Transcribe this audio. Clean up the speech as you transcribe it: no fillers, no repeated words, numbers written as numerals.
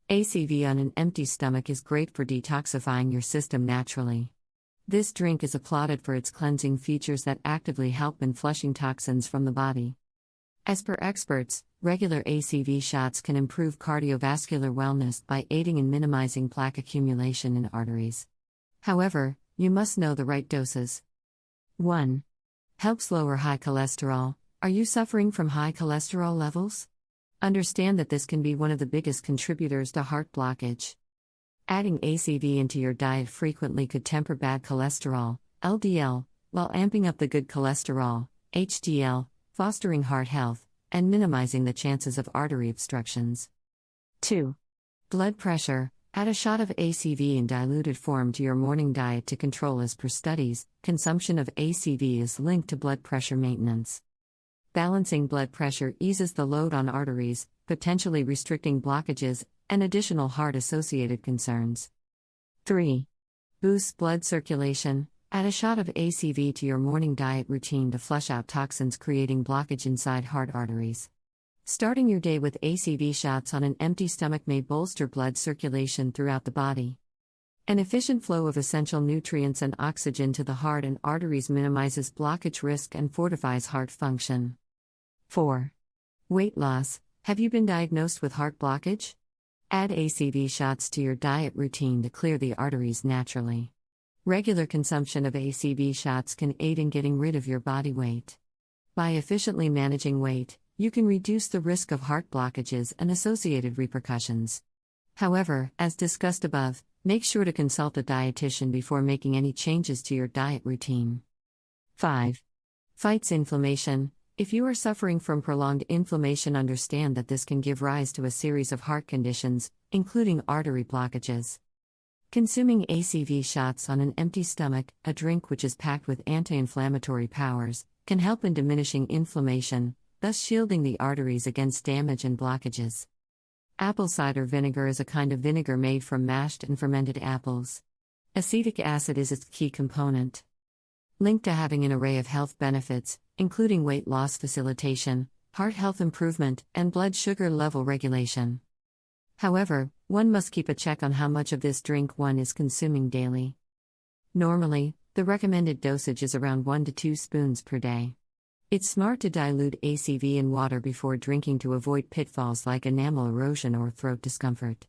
ACV on an empty stomach is great for detoxifying your system naturally. This drink is applauded for its cleansing features that actively help in flushing toxins from the body. As per experts, regular ACV shots can improve cardiovascular wellness by aiding in minimizing plaque accumulation in arteries. However, you must know the right doses. 1. Helps lower high cholesterol. Are you suffering from high cholesterol levels? Understand that this can be one of the biggest contributors to heart blockage. Adding ACV into your diet frequently could temper bad cholesterol, LDL, while amping up the good cholesterol, HDL, fostering heart health, and minimizing the chances of artery obstructions. 2. Blood pressure. Add a shot of ACV in diluted form to your morning diet to control. As per studies, consumption of ACV is linked to blood pressure maintenance. Balancing blood pressure eases the load on arteries, potentially restricting blockages and additional heart-associated concerns. 3. Boosts blood circulation. Add a shot of ACV to your morning diet routine to flush out toxins creating blockage inside heart arteries. Starting your day with ACV shots on an empty stomach may bolster blood circulation throughout the body. An efficient flow of essential nutrients and oxygen to the heart and arteries minimizes blockage risk and fortifies heart function. 4. Weight loss. Have you been diagnosed with heart blockage? Add ACV shots to your diet routine to clear the arteries naturally. Regular consumption of ACV shots can aid in getting rid of your body weight. By efficiently managing weight, you can reduce the risk of heart blockages and associated repercussions. However, as discussed above, make sure to consult a dietitian before making any changes to your diet routine. 5. Fights inflammation. If you are suffering from prolonged inflammation, understand that this can give rise to a series of heart conditions, including artery blockages. Consuming ACV shots on an empty stomach, a drink which is packed with anti-inflammatory powers, can help in diminishing inflammation, thus shielding the arteries against damage and blockages. Apple cider vinegar is a kind of vinegar made from mashed and fermented apples. Acetic acid is its key component. Linked to having an array of health benefits, including weight loss facilitation, heart health improvement, and blood sugar level regulation. However, one must keep a check on how much of this drink one is consuming daily. Normally, the recommended dosage is around 1 to 2 spoons per day. It's smart to dilute ACV in water before drinking to avoid pitfalls like enamel erosion or throat discomfort.